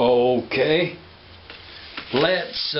Okay, let's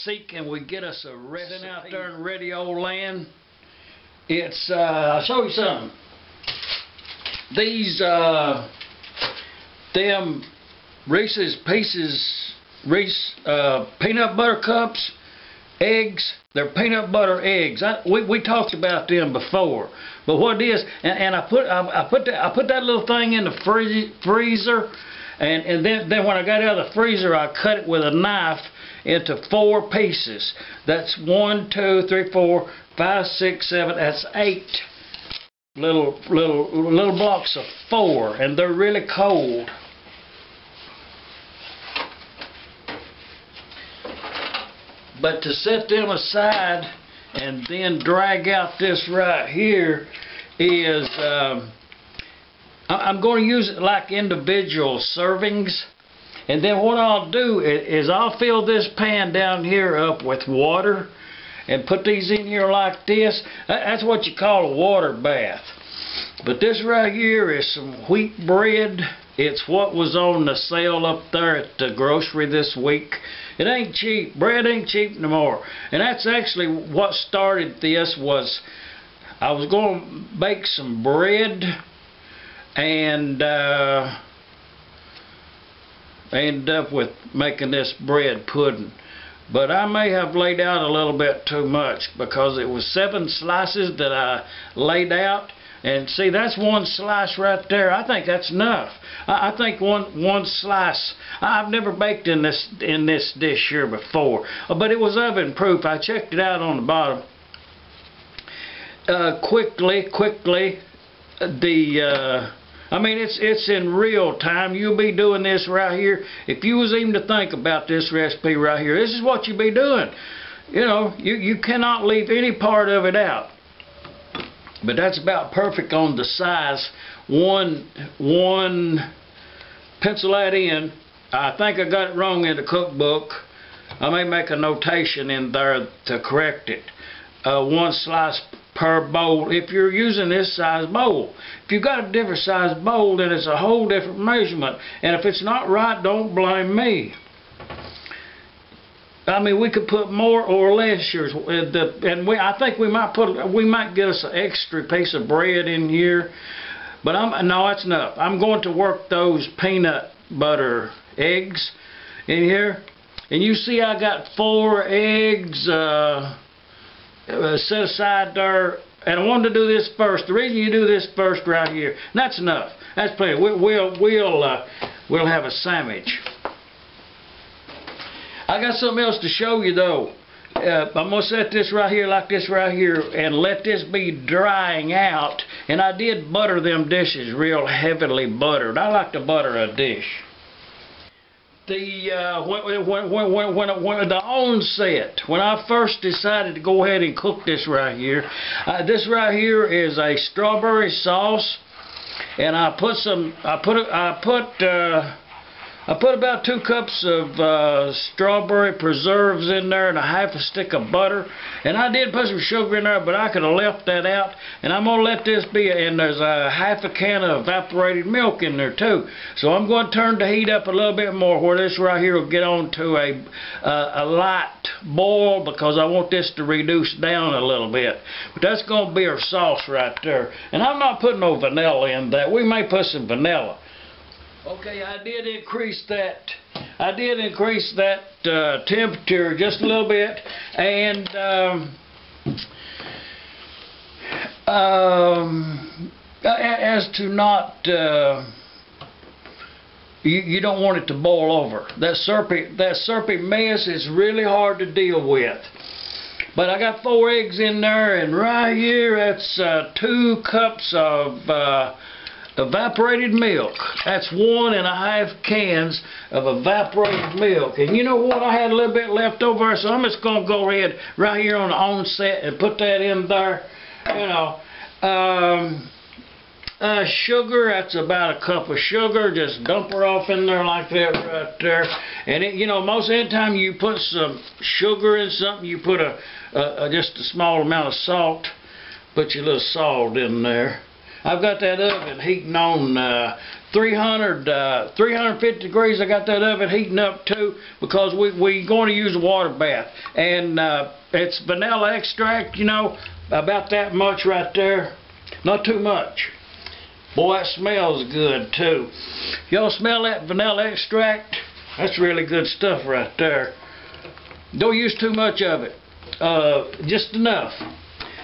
see, can we get us a recipe out there in radio land? It's I'll show you something. These them Reese's Pieces peanut butter cups, eggs. They're peanut butter eggs. We talked about them before, but what it is, and I put that little thing in the freezer, and then when I got out of the freezer, I cut it with a knife into 4 pieces. That's 1, 2, 3, 4, 5, 6, 7. That's 8 little blocks of 4, and they're really cold. But to set them aside and then drag out this right here is, I'm going to use it like individual servings. And then what I'll do is I'll fill this pan down here up with water and put these in here like this. That's what you call a water bath. But this right here is some wheat bread. It's what was on the sale up there at the grocery this week. It ain't cheap. Bread ain't cheap no more. And that's actually what started this. Was I was going to bake some bread, and I ended up with making this bread pudding. But I may have laid out a little bit too much, because it was 7 slices that I laid out. And see, that's 1 slice right there. I think that's enough. I think one slice. I've never baked in this dish here before, but it was oven proof. I checked it out on the bottom. Quickly. I mean, it's in real time. You'll be doing this right here. If you was even to think about this recipe right here, this is what you'll be doing. You know, you cannot leave any part of it out. But that's about perfect on the size. One pencil that in. I think I got it wrong in the cookbook. I may make a notation in there to correct it. 1 slice per bowl if you're using this size bowl. If you've got a different size bowl, then it's a whole different measurement. And if it's not right, don't blame me. I mean, we could put more or less here, and I think we might get us an extra piece of bread in here, but no, that's enough. I'm going to work those peanut butter eggs in here, and you see I got 4 eggs set aside there, and I wanted to do this first. The reason you do this first right here, and that's enough. That's plenty. We'll have a sandwich. I got something else to show you though. I'm going to set this right here like this right here and let this be drying out. And I did butter them dishes real heavily buttered. I like to butter a dish. When the onset, when I first decided to go ahead and cook this right here is a strawberry sauce, and I put about 2 cups of strawberry preserves in there and a half a stick of butter. And I did put some sugar in there, but I could have left that out. And I'm going to let this be, and there's a half a can of evaporated milk in there too. So I'm going to turn the heat up a little bit more where this right here will get on to a light boil, because I want this to reduce down a little bit. But that's going to be our sauce right there. And I'm not putting no vanilla in that. We may put some vanilla. Okay, I did increase that temperature just a little bit, and as to not, you don't want it to boil over. That syrupy mess is really hard to deal with. But I got 4 eggs in there, and right here that's 2 cups of evaporated milk. That's 1.5 cans of evaporated milk. And you know what? I had a little bit left over, so I'm just going to go ahead right here on the onset and put that in there. You know, sugar, that's about a cup of sugar. Just dump her off in there like that right there. And you know, most of the time you put some sugar in something, you put just a small amount of salt. Put your little salt in there. I've got that oven heating on 350 degrees. I got that oven heating up too because we're going to use a water bath. And it's vanilla extract, you know, about that much right there. Not too much. Boy, that smells good too. Y'all smell that vanilla extract? That's really good stuff right there. Don't use too much of it. Just enough.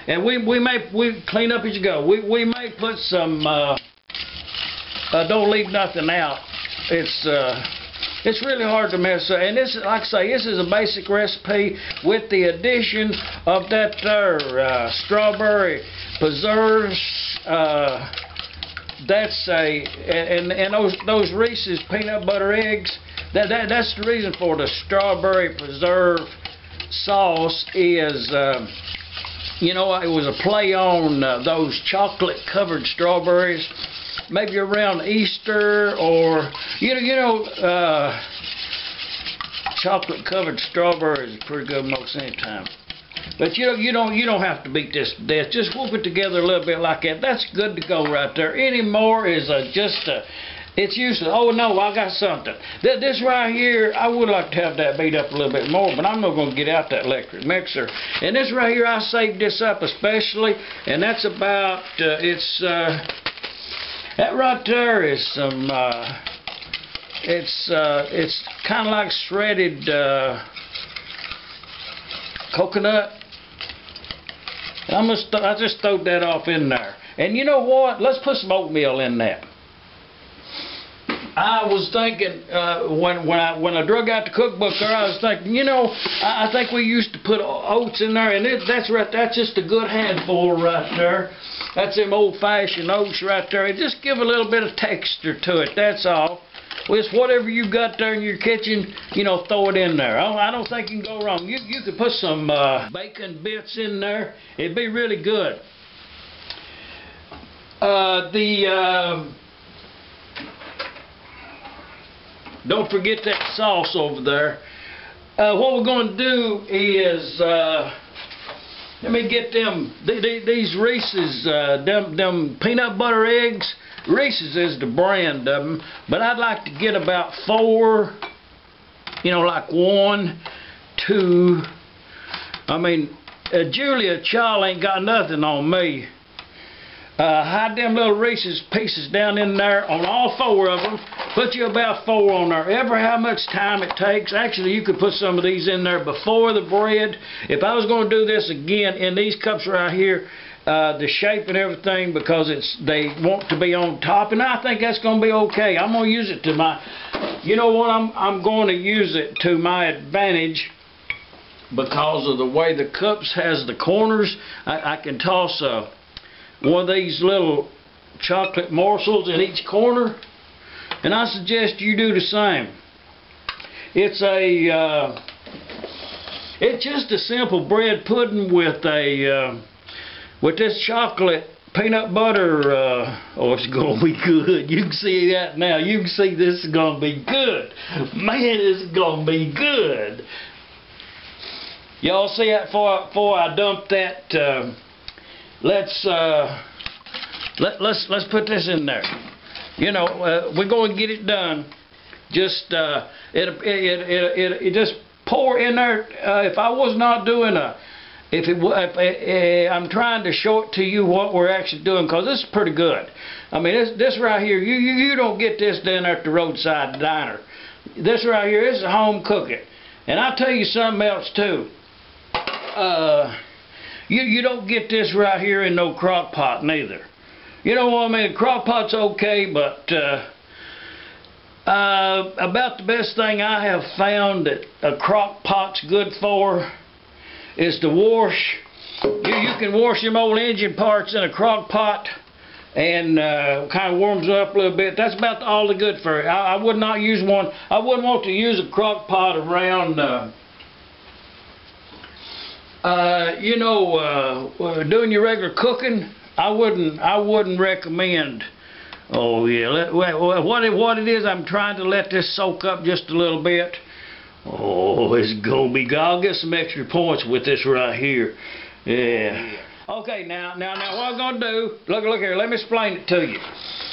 And we clean up as you go. We may put some. Don't leave nothing out. It's really hard to mess up. And this, like I say, this is a basic recipe with the addition of that there strawberry preserves. That's and those Reese's peanut butter eggs. That's the reason for the strawberry preserve sauce is, you know, it was a play on those chocolate covered strawberries, maybe around Easter or, chocolate covered strawberries is pretty good most any time. But you don't have to beat this to death. Just whoop it together a little bit like that. That's good to go right there. Any more is it's useless. Oh no, I got something. This right here, I would like to have that beat up a little bit more, but I'm not going to get out that electric mixer. And this right here, I saved this up especially, and that's about that right there is some. It's kind of like shredded coconut. I just throwed that off in there. And you know what? Let's put some oatmeal in that. I was thinking when I drug out the cookbook there, I was thinking, you know, I think we used to put oats in there, and that's just a good handful right there. That's them old-fashioned oats right there. It just give a little bit of texture to it. That's all. Well, it's whatever you got there in your kitchen, you know, throw it in there. I don't think you can go wrong. You could put some bacon bits in there. It'd be really good. Don't forget that sauce over there. What we're going to do is, let me get these Reese's, them peanut butter eggs. Reese's is the brand of them, but I'd like to get about 4, you know, like 1, 2. I mean, Julia Child ain't got nothing on me. Hide them little Reese's pieces down in there on all 4 of them. Put you about 4 on there. Ever how much time it takes. Actually, you could put some of these in there before the bread. If I was going to do this again in these cups right here, the shape and everything, because they want to be on top, and I think that's going to be okay. I'm going to use it to my, you know what, I'm going to use it to my advantage because of the way the cups has the corners. I can toss one of these little chocolate morsels in each corner, and I suggest you do the same. It's just a simple bread pudding with this chocolate peanut butter. Oh, it's gonna be good. You can see that now. You can see this is gonna be good. Man, it's gonna be good. Y'all see that before I dump that? Let's put this in there. You know, we're going to get it done. Just it just pour in there. If I was not doing I'm trying to show it to you what we're actually doing, because this is pretty good. I mean, this right here, you don't get this down there at the roadside diner. This right here, this is home cooking. And I'll tell you something else too. You don't get this right here in no crock pot neither. You know what I mean? A crock pot's okay, but about the best thing I have found that a crock pot's good for is to wash. You can wash them old engine parts in a crock pot, and kind of warms it up a little bit. That's about all the good for it. I would not use one. I wouldn't want to use a crock pot around doing your regular cooking. I wouldn't recommend. Oh yeah, what it is, I'm trying to let this soak up just a little bit. Oh, it's gonna be good. I'll get some extra points with this right here. Yeah, Okay, now, what I'm going to do, look here, let me explain it to you.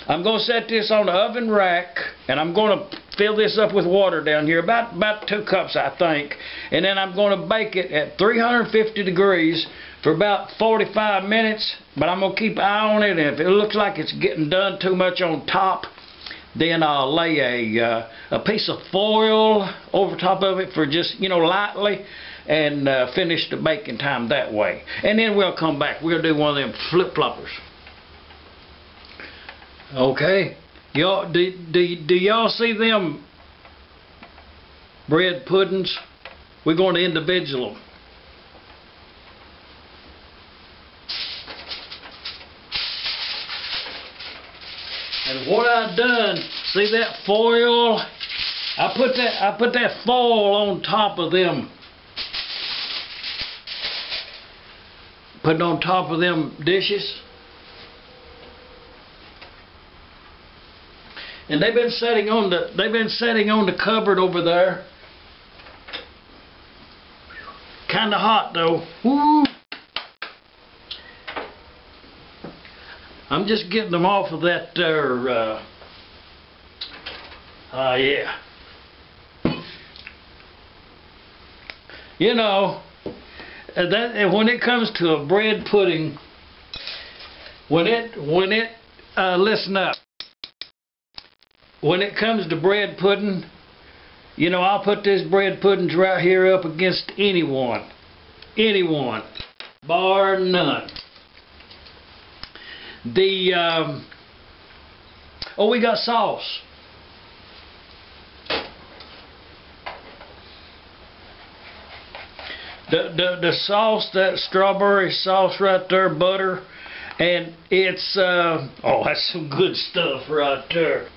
I'm going to set this on the oven rack, and I'm going to fill this up with water down here, about 2 cups, I think. And then I'm going to bake it at 350 degrees for about 45 minutes, but I'm going to keep an eye on it, and if it looks like it's getting done too much on top, then I'll lay a piece of foil over top of it for just, lightly, and finish the baking time that way. And then we'll come back. We'll do one of them flip-floppers. Okay. Y'all, do y'all see them bread puddings? We're going to individual them. And what I've done, see that foil? I put that foil on top of them. Put it on top of them dishes. And they've been sitting on the cupboard over there. Kinda hot though. Woo! I'm just getting them off of that there yeah. When it comes to a bread pudding, listen up. When it comes to bread pudding, I'll put this bread puddings right here up against anyone, bar none. We got sauce. The sauce, that strawberry sauce right there, butter, and it's that's some good stuff right there.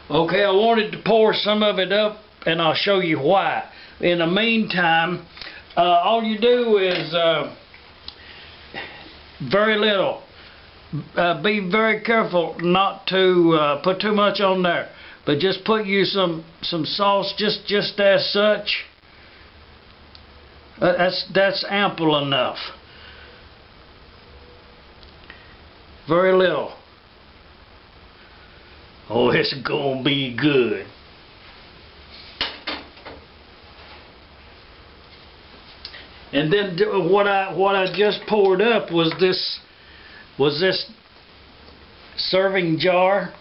Okay, I wanted to pour some of it up, and I'll show you why. In the meantime, all you do is very little. Be very careful not to put too much on there, but just put you some sauce, just as such. That's ample enough. Very little. Oh, it's gonna be good. And then what I just poured up was this serving jar,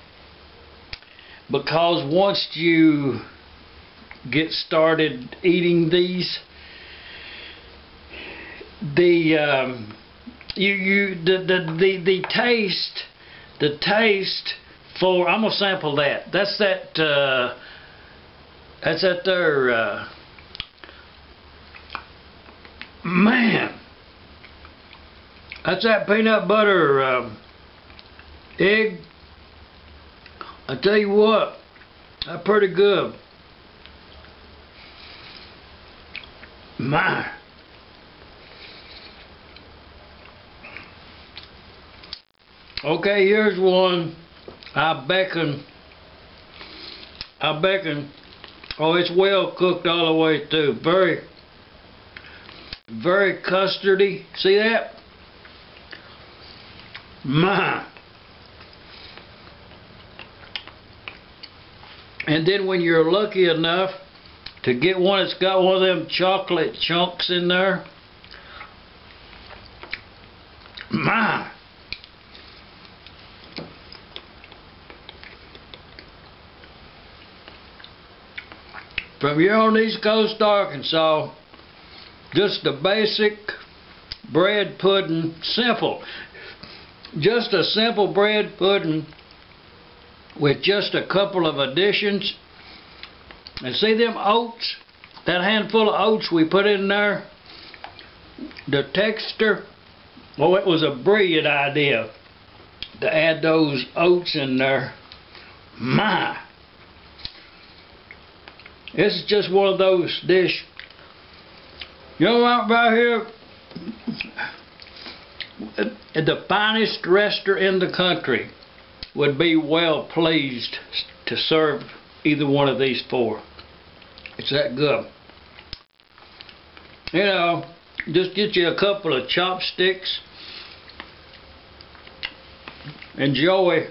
because once you get started eating these, the taste for, I'm gonna sample that. That's that there. Man, that's that peanut butter egg. I tell you what, that's pretty good. My. Okay, here's one. I beckon. Oh, it's well cooked all the way through. Very custardy. See that? My. And then when you're lucky enough to get one that's got one of them chocolate chunks in there, my. From here on the East Coast of Arkansas, just a basic bread pudding, simple. Just a simple bread pudding with just a couple of additions. And see them oats? That handful of oats we put in there? The texture, well, it was a brilliant idea to add those oats in there. My! This is just one of those dishes. Right here, the finest restaurant in the country would be well pleased to serve either one of these four. It's that good. Just get you a couple of chopsticks. Enjoy.